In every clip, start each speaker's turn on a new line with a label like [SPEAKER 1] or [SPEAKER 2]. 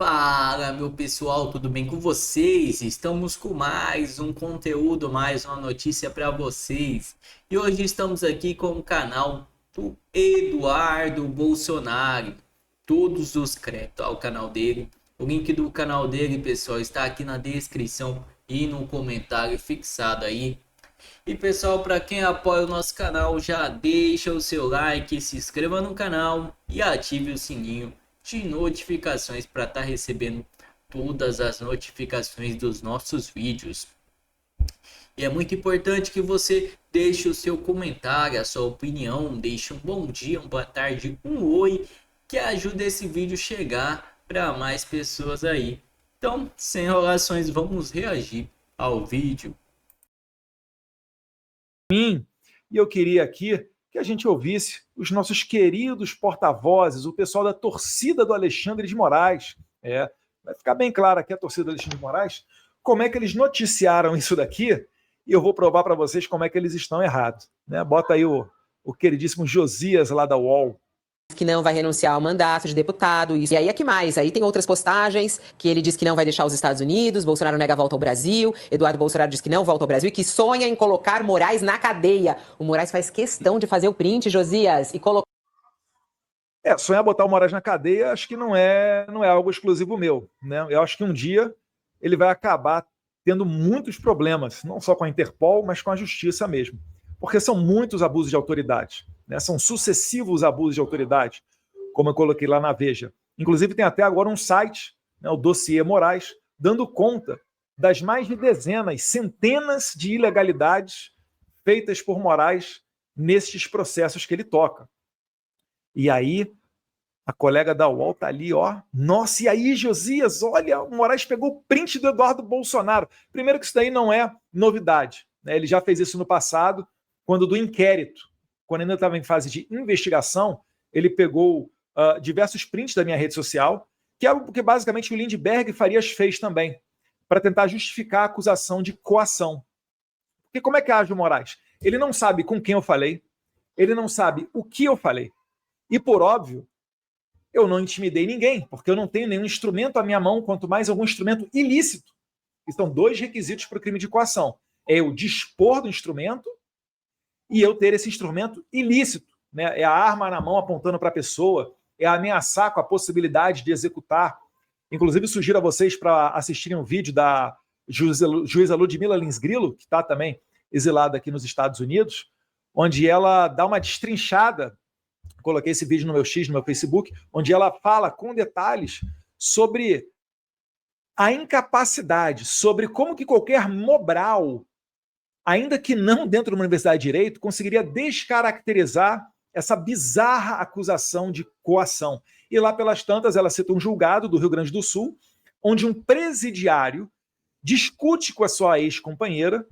[SPEAKER 1] Fala, meu pessoal, tudo bem com vocês? Estamos com mais um conteúdo, mais uma notícia para vocês. E hoje estamos aqui com o canal do Eduardo Bolsonaro. Todos os créditos ao canal dele. O link do canal dele, pessoal, está aqui na descrição e no comentário fixado aí. E pessoal, para quem apoia o nosso canal, já deixa o seu like, se inscreva no canal e ative o sininho de notificações para estar recebendo todas as notificações dos nossos vídeos. E é muito importante que você deixe o seu comentário, a sua opinião, deixe um bom dia, uma boa tarde, um oi, que ajuda esse vídeo chegar para mais pessoas aí. Então, sem enrolações, vamos reagir ao vídeo.
[SPEAKER 2] Mim, e eu queria aqui que a gente ouvisse os nossos queridos porta-vozes, o pessoal da torcida do Alexandre de Moraes. Vai ficar bem claro aqui a torcida do Alexandre de Moraes, como é que eles noticiaram isso daqui, e eu vou provar para vocês como é que eles estão errados. Bota aí o queridíssimo Josias lá da UOL.
[SPEAKER 3] Que não vai renunciar ao mandato de deputado. E aí é que mais? Aí tem outras postagens que ele diz que não vai deixar os Estados Unidos, Bolsonaro nega a volta ao Brasil, Eduardo Bolsonaro diz que não volta ao Brasil e que sonha em colocar Moraes na cadeia. O Moraes faz questão de fazer o print, Josias, e colocar...
[SPEAKER 2] Sonhar botar o Moraes na cadeia acho que não é algo exclusivo meu. Eu acho que um dia ele vai acabar tendo muitos problemas, não só com a Interpol, mas com a justiça mesmo. Porque são muitos abusos de autoridade. São sucessivos abusos de autoridade, como eu coloquei lá na Veja. Inclusive tem até agora um site, o Dossiê Moraes, dando conta das mais de dezenas, centenas de ilegalidades feitas por Moraes nestes processos que ele toca. E aí, a colega da UOL tá ali, ó. Nossa, e aí, Josias, olha, o Moraes pegou o print do Eduardo Bolsonaro. Primeiro que isso daí não é novidade. Ele já fez isso no passado, quando do inquérito, quando ainda estava em fase de investigação, ele pegou diversos prints da minha rede social, que é o que basicamente o Lindbergh Farias fez também, para tentar justificar a acusação de coação. Porque como é que age o Moraes? Ele não sabe com quem eu falei, ele não sabe o que eu falei. E, por óbvio, eu não intimidei ninguém, porque eu não tenho nenhum instrumento à minha mão, quanto mais algum instrumento ilícito. E são dois requisitos para o crime de coação. É eu dispor do instrumento e eu ter esse instrumento ilícito. É a arma na mão apontando para a pessoa, é ameaçar com a possibilidade de executar. Inclusive, sugiro a vocês para assistirem um vídeo da juíza Ludmila Lins Grillo, que está também exilada aqui nos Estados Unidos, onde ela dá uma destrinchada. Coloquei esse vídeo no meu X, no meu Facebook, onde ela fala com detalhes sobre a incapacidade, sobre como que qualquer Mobral, ainda que não dentro de uma universidade de direito, conseguiria descaracterizar essa bizarra acusação de coação. E lá pelas tantas, ela cita um julgado do Rio Grande do Sul, onde um presidiário discute com a sua ex-companheira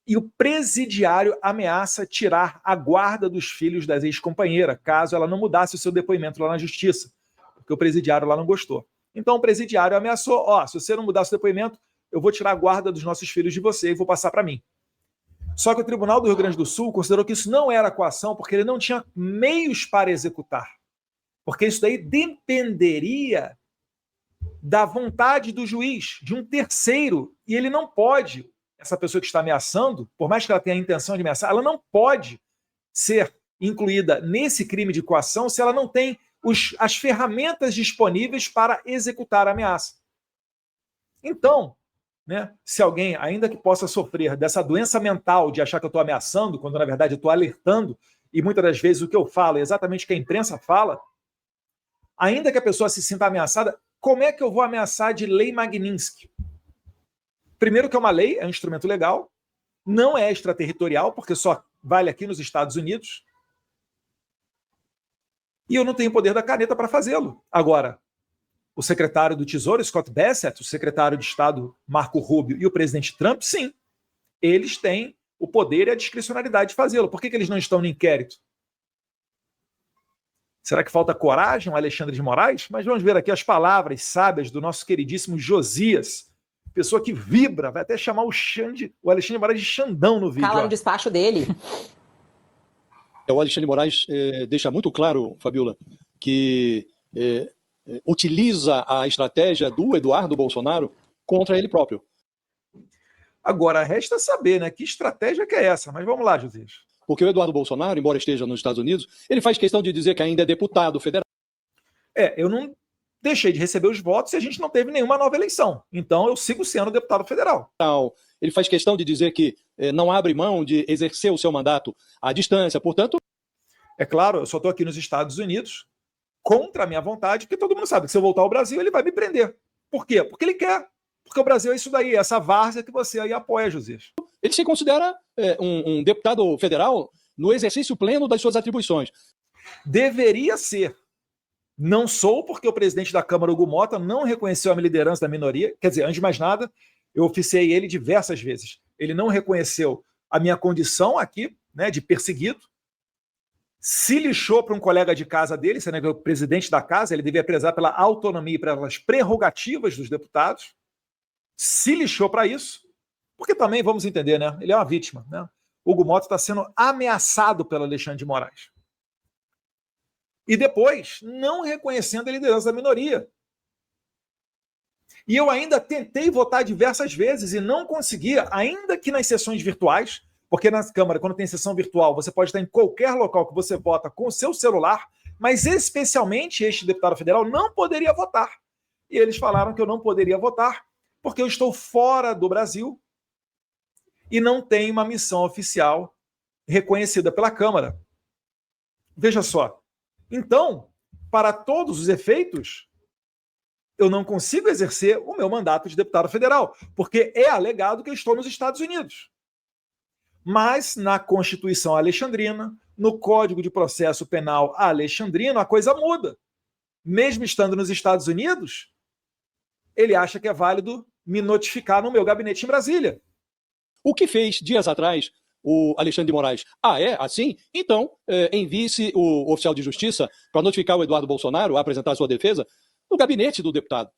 [SPEAKER 2] e o presidiário ameaça tirar a guarda dos filhos da ex-companheira, caso ela não mudasse o seu depoimento lá na justiça, porque o presidiário lá não gostou. Então o presidiário ameaçou, se você não mudar seu depoimento, eu vou tirar a guarda dos nossos filhos de você e vou passar para mim. Só que o Tribunal do Rio Grande do Sul considerou que isso não era coação, porque ele não tinha meios para executar. Porque isso daí dependeria da vontade do juiz, de um terceiro, e ele não pode, essa pessoa que está ameaçando, por mais que ela tenha a intenção de ameaçar, ela não pode ser incluída nesse crime de coação se ela não tem as ferramentas disponíveis para executar a ameaça. Então, se alguém, ainda que possa sofrer dessa doença mental de achar que eu estou ameaçando, quando na verdade eu estou alertando, e muitas das vezes o que eu falo é exatamente o que a imprensa fala, ainda que a pessoa se sinta ameaçada, como é que eu vou ameaçar de lei Magnitsky? Primeiro que é uma lei, é um instrumento legal, não é extraterritorial, porque só vale aqui nos Estados Unidos, e eu não tenho poder da caneta para fazê-lo. Agora, o secretário do Tesouro, Scott Bassett, o secretário de Estado, Marco Rubio, e o presidente Trump, sim, eles têm o poder e a discricionalidade de fazê-lo. Por que eles não estão no inquérito? Será que falta coragem ao Alexandre de Moraes? Mas vamos ver aqui as palavras sábias do nosso queridíssimo Josias, pessoa que vibra, vai até chamar o Alexandre de Moraes de Xandão no vídeo.
[SPEAKER 3] Cala no despacho dele.
[SPEAKER 4] O Alexandre de Moraes deixa muito claro, Fabiola, que utiliza a estratégia do Eduardo Bolsonaro contra ele próprio.
[SPEAKER 2] Agora, resta saber, né, que estratégia que é essa. Mas vamos lá, Josias.
[SPEAKER 4] Porque o Eduardo Bolsonaro, embora esteja nos Estados Unidos, ele faz questão de dizer que ainda é deputado federal.
[SPEAKER 2] Eu não deixei de receber os votos e a gente não teve nenhuma nova eleição. Então, eu sigo sendo deputado federal.
[SPEAKER 4] Ele faz questão de dizer que não abre mão de exercer o seu mandato à distância. Portanto,
[SPEAKER 2] é claro, eu só estou aqui nos Estados Unidos contra a minha vontade, porque todo mundo sabe que se eu voltar ao Brasil, ele vai me prender. Por quê? Porque ele quer. Porque o Brasil é isso daí, essa várzea que você aí apoia, Josias.
[SPEAKER 4] Ele se considera um deputado federal no exercício pleno das suas atribuições.
[SPEAKER 2] Deveria ser. Não sou, porque o presidente da Câmara, Hugo Mota, não reconheceu a minha liderança da minoria. Quer dizer, antes de mais nada, eu oficiei ele diversas vezes. Ele não reconheceu a minha condição aqui, né, de perseguido. Se lixou para um colega de casa dele, sendo o presidente da casa, ele devia prezar pela autonomia e pelas prerrogativas dos deputados. Se lixou para isso, porque também, vamos entender, né, ele é uma vítima. Né? Hugo Mota está sendo ameaçado pelo Alexandre de Moraes. E depois, não reconhecendo a liderança da minoria. E eu ainda tentei votar diversas vezes e não conseguia, ainda que nas sessões virtuais, porque na Câmara, quando tem sessão virtual, você pode estar em qualquer local que você vota com o seu celular, mas especialmente este deputado federal não poderia votar. E eles falaram que eu não poderia votar porque eu estou fora do Brasil e não tenho uma missão oficial reconhecida pela Câmara. Veja só. Então, para todos os efeitos, eu não consigo exercer o meu mandato de deputado federal, porque é alegado que eu estou nos Estados Unidos. Mas na Constituição alexandrina, no Código de Processo Penal alexandrino, a coisa muda. Mesmo estando nos Estados Unidos, ele acha que é válido me notificar no meu gabinete em Brasília.
[SPEAKER 4] O que fez dias atrás o Alexandre de Moraes? É assim? Então, envie-se o oficial de justiça para notificar o Eduardo Bolsonaro a apresentar a sua defesa no gabinete do deputado.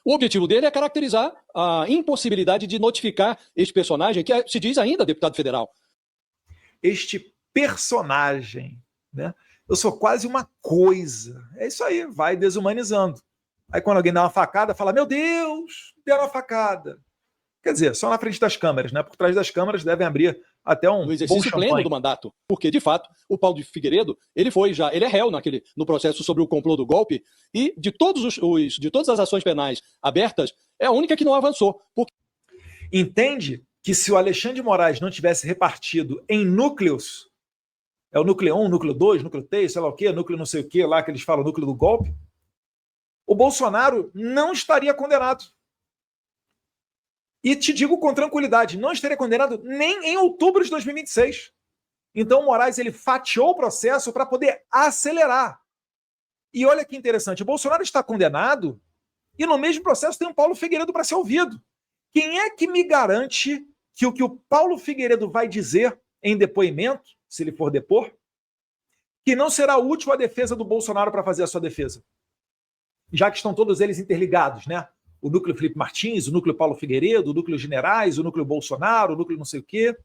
[SPEAKER 4] O objetivo dele é caracterizar a impossibilidade de notificar este personagem, que se diz ainda deputado federal.
[SPEAKER 2] Este personagem, né? Eu sou quase uma coisa. É isso aí, vai desumanizando. Aí quando alguém dá uma facada, fala, meu Deus, deu uma facada. Quer dizer, só na frente das câmeras, né? Por trás das câmeras devem abrir até um
[SPEAKER 4] no exercício pleno do mandato. Porque, de fato, o Paulo de Figueiredo, ele é réu no processo sobre o complô do golpe, e de todas as ações penais abertas, é a única que não avançou. Porque...
[SPEAKER 2] Entende que se o Alexandre de Moraes não tivesse repartido em núcleos, é o núcleo 1, núcleo 2, núcleo 3, sei lá o quê, núcleo não sei o quê, lá que eles falam, núcleo do golpe, o Bolsonaro não estaria condenado. E te digo com tranquilidade, não estaria condenado nem em outubro de 2026. Então o Moraes ele fatiou o processo para poder acelerar. E olha que interessante, o Bolsonaro está condenado e no mesmo processo tem o Paulo Figueiredo para ser ouvido. Quem é que me garante que o Paulo Figueiredo vai dizer em depoimento, se ele for depor, que não será útil a defesa do Bolsonaro para fazer a sua defesa? Já que estão todos eles interligados, né? O núcleo Felipe Martins, o núcleo Paulo Figueiredo, o núcleo Generais, o núcleo Bolsonaro, o núcleo não sei o quê.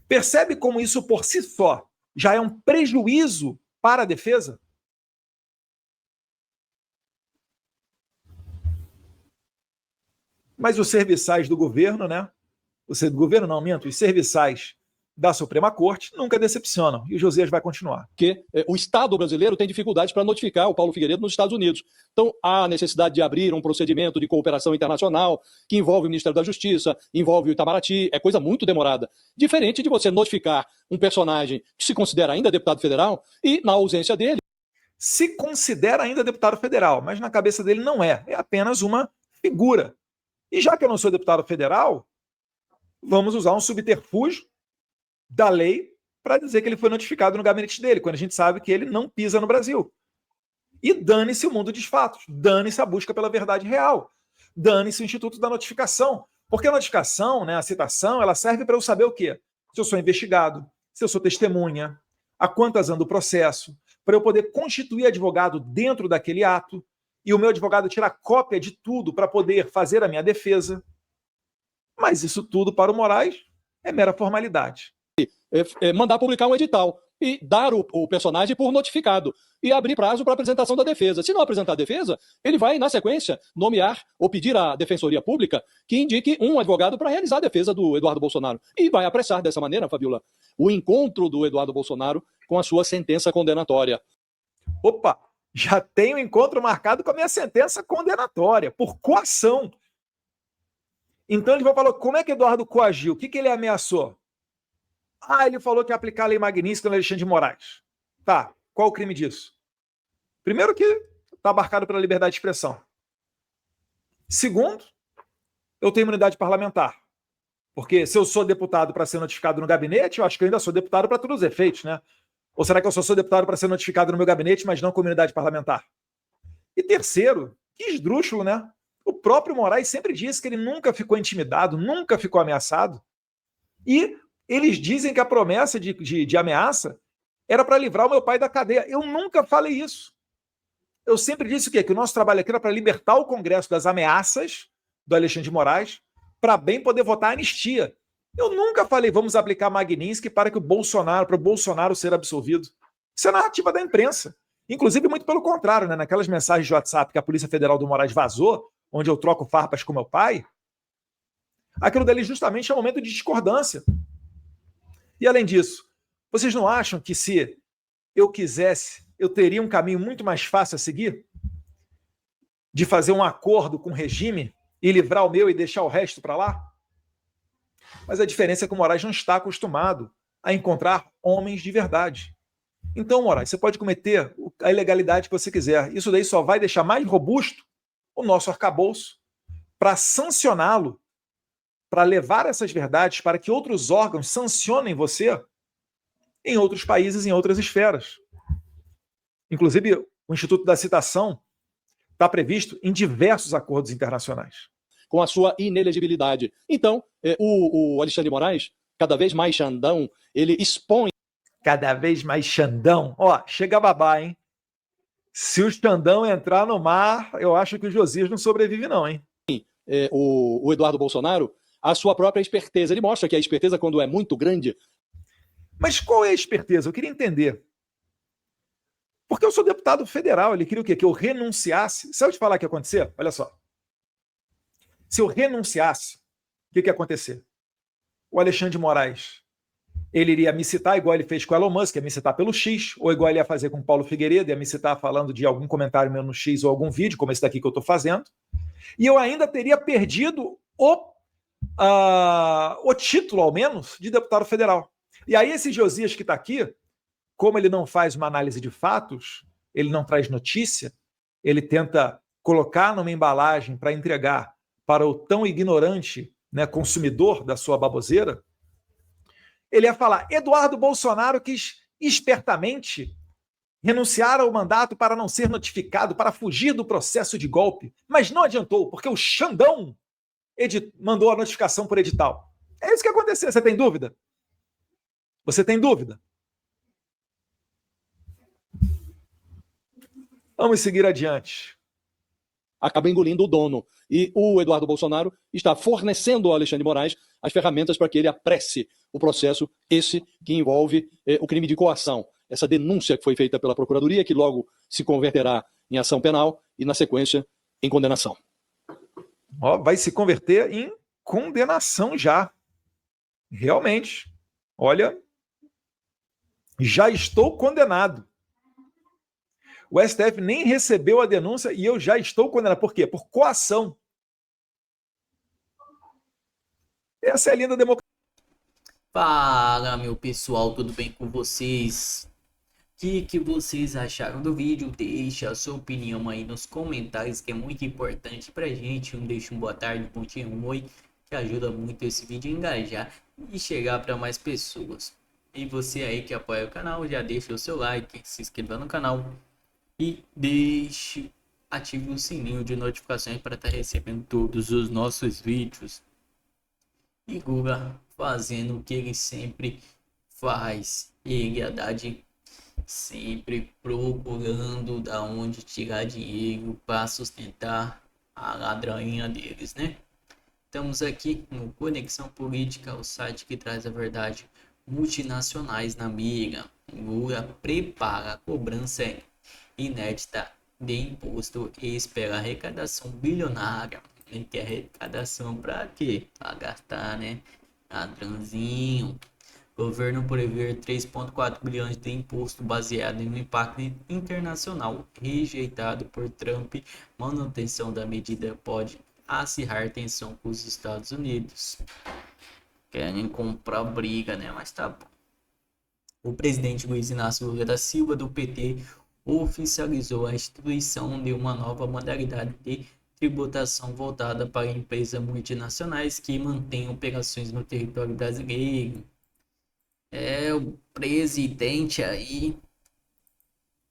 [SPEAKER 2] Percebe como isso por si só já é um prejuízo para a defesa? Mas os serviçais do governo, né? Os serviçais da Suprema Corte nunca decepcionam. E o Josias vai continuar.
[SPEAKER 4] Porque o Estado brasileiro tem dificuldades para notificar o Paulo Figueiredo nos Estados Unidos. Então, há necessidade de abrir um procedimento de cooperação internacional que envolve o Ministério da Justiça, envolve o Itamaraty, é coisa muito demorada. Diferente de você notificar um personagem que se considera ainda deputado federal e, na ausência dele...
[SPEAKER 2] Se considera ainda deputado federal, mas na cabeça dele não é. É apenas uma figura. E já que eu não sou deputado federal, vamos usar um subterfúgio da lei para dizer que ele foi notificado no gabinete dele, quando a gente sabe que ele não pisa no Brasil. E dane-se o mundo dos fatos, dane-se a busca pela verdade real, dane-se o Instituto da Notificação. Porque a notificação, né, a citação, ela serve para eu saber o quê? Se eu sou investigado, se eu sou testemunha, a quantas anda o processo, para eu poder constituir advogado dentro daquele ato, e o meu advogado tirar cópia de tudo para poder fazer a minha defesa. Mas isso tudo para o Moraes é mera formalidade.
[SPEAKER 4] Mandar publicar um edital e dar o personagem por notificado e abrir prazo para apresentação da defesa. Se não apresentar a defesa, ele vai, na sequência, nomear ou pedir à Defensoria Pública que indique um advogado para realizar a defesa do Eduardo Bolsonaro. E vai apressar dessa maneira, Fabiola, o encontro do Eduardo Bolsonaro com a sua sentença condenatória.
[SPEAKER 2] Opa, já tenho encontro marcado com a minha sentença condenatória, por coação. Então ele vai falar, como é que Eduardo coagiu? O que ele ameaçou? Ele falou que ia aplicar a lei Magnitsky no Alexandre de Moraes. Tá, qual o crime disso? Primeiro que está abarcado pela liberdade de expressão. Segundo, eu tenho imunidade parlamentar. Porque se eu sou deputado para ser notificado no gabinete, eu acho que eu ainda sou deputado para todos os efeitos, né? Ou será que eu só sou deputado para ser notificado no meu gabinete, mas não com imunidade parlamentar? E terceiro, que esdrúxulo, né? O próprio Moraes sempre disse que ele nunca ficou intimidado, nunca ficou ameaçado. E eles dizem que a promessa de ameaça era para livrar o meu pai da cadeia. Eu nunca falei isso. Eu sempre disse o quê? Que o nosso trabalho aqui era para libertar o Congresso das ameaças do Alexandre de Moraes, para bem poder votar a anistia. Eu nunca falei, vamos aplicar Magnitsky para o Bolsonaro ser absolvido. Isso é narrativa da imprensa. Inclusive, muito pelo contrário, né? Naquelas mensagens de WhatsApp que a Polícia Federal do Moraes vazou, onde eu troco farpas com meu pai, aquilo dali justamente é um momento de discordância. E além disso, vocês não acham que se eu quisesse, eu teria um caminho muito mais fácil a seguir? De fazer um acordo com o regime e livrar o meu e deixar o resto para lá? Mas a diferença é que o Moraes não está acostumado a encontrar homens de verdade. Então, Moraes, você pode cometer a ilegalidade que você quiser. Isso daí só vai deixar mais robusto o nosso arcabouço para sancioná-lo, para levar essas verdades para que outros órgãos sancionem você em outros países, em outras esferas. Inclusive, o Instituto da Citação está previsto em diversos acordos internacionais.
[SPEAKER 4] Com a sua inelegibilidade. Então, o Alexandre de Moraes, cada vez mais Xandão, ele expõe...
[SPEAKER 2] Cada vez mais Xandão. Ó, chega a babá, hein? Se o Xandão entrar no mar, eu acho que o Josias não sobrevive não, hein?
[SPEAKER 4] O Eduardo Bolsonaro, a sua própria esperteza. Ele mostra que a esperteza, quando é muito grande...
[SPEAKER 2] Mas qual é a esperteza? Eu queria entender. Porque eu sou deputado federal, ele queria o quê? Que eu renunciasse. Se eu te falar o que ia acontecer, olha só. Se eu renunciasse, o que ia acontecer? O Alexandre de Moraes, ele iria me citar igual ele fez com o Elon Musk, ia me citar pelo X, ou igual ele ia fazer com o Paulo Figueiredo, ia me citar falando de algum comentário meu no X ou algum vídeo, como esse daqui que eu estou fazendo, e eu ainda teria perdido o título, ao menos, de deputado federal. E aí esse Josias que está aqui, como ele não faz uma análise de fatos, ele não traz notícia, ele tenta colocar numa embalagem para entregar para o tão ignorante, né, consumidor da sua baboseira, ele ia falar, Eduardo Bolsonaro quis espertamente renunciar ao mandato para não ser notificado, para fugir do processo de golpe, mas não adiantou, porque o Xandão mandou a notificação por edital. É isso que aconteceu, você tem dúvida? Você tem dúvida? Vamos seguir adiante.
[SPEAKER 4] Acaba engolindo o dono. E o Eduardo Bolsonaro está fornecendo ao Alexandre de Moraes as ferramentas para que ele apresse o processo, esse que envolve o crime de coação. Essa denúncia que foi feita pela Procuradoria, que logo se converterá em ação penal e, na sequência, em condenação.
[SPEAKER 2] Vai se converter em condenação já. Realmente. Olha, já estou condenado. O STF nem recebeu a denúncia e eu já estou condenado. Por quê? Por coação. Essa é a linda democracia.
[SPEAKER 1] Fala, meu pessoal, tudo bem com vocês? O que vocês acharam do vídeo? Deixa a sua opinião aí nos comentários, que é muito importante pra gente. Deixa um boa tarde, bom dia, um oi, que ajuda muito esse vídeo a engajar e chegar para mais pessoas. E você aí que apoia o canal, já deixa o seu like, se inscreva no canal e ative o sininho de notificações para estar recebendo todos os nossos vídeos. E Guga fazendo o que ele sempre faz. Ele, Haddad, sempre procurando da onde tirar dinheiro para sustentar a ladranha deles, né? Estamos aqui no Conexão Política, o site que traz a verdade multinacionais na mira. Lula prepara a cobrança inédita de imposto e espera arrecadação bilionária. Ele quer arrecadação para quê? Para gastar, né? Ladrãozinho. Governo prevê 3,4 bilhões de imposto baseado em um impacto internacional rejeitado por Trump. Manutenção da medida pode acirrar tensão com os Estados Unidos. Querem comprar briga, né? Mas tá bom. O presidente Luiz Inácio Lula da Silva, do PT, oficializou a instituição de uma nova modalidade de tributação voltada para empresas multinacionais que mantêm operações no território brasileiro. O presidente aí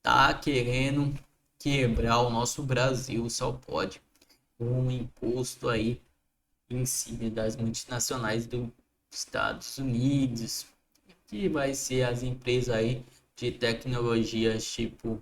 [SPEAKER 1] tá querendo quebrar o nosso Brasil, só pode, com um imposto aí em cima das multinacionais dos Estados Unidos, que vai ser as empresas aí de tecnologias tipo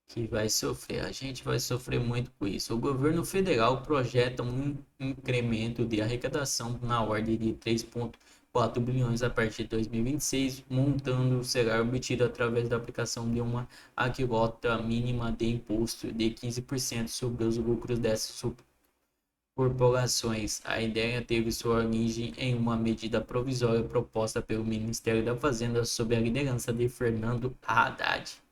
[SPEAKER 1] que vai sofrer. A gente vai sofrer muito com isso. O governo federal projeta um incremento de arrecadação na ordem de 3,4 bilhões a partir de 2026, montando será obtido através da aplicação de uma alíquota mínima de imposto de 15% sobre os lucros dessas corporações. A ideia teve sua origem em uma medida provisória proposta pelo Ministério da Fazenda sob a liderança de Fernando Haddad.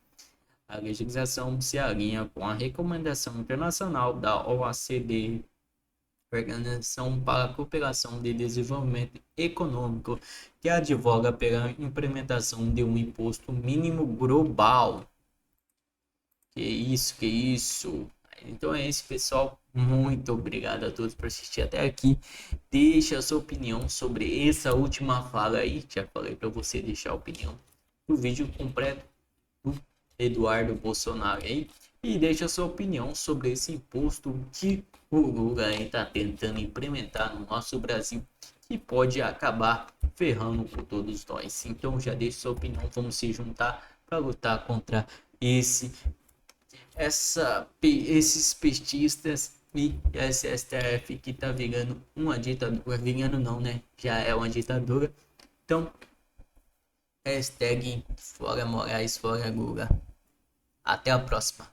[SPEAKER 1] A legislação se alinha com a recomendação internacional da OECD, Organização para a Cooperação de Desenvolvimento Econômico, que advoga pela implementação de um imposto mínimo global. Que isso. Então é isso, pessoal. Muito obrigado a todos por assistir até aqui. Deixa a sua opinião sobre essa última fala aí. Já falei para você deixar a opinião do vídeo completo do Eduardo Bolsonaro aí. E deixa a sua opinião sobre esse imposto que o Lula aí está tentando implementar no nosso Brasil, que pode acabar ferrando com todos nós. Então já deixa sua opinião. Vamos se juntar para lutar contra esses petistas e esse STF que tá virando uma ditadura. Virando não, né? Já é uma ditadura. Então, hashtag fora Moraes, fora Lula. Até a próxima.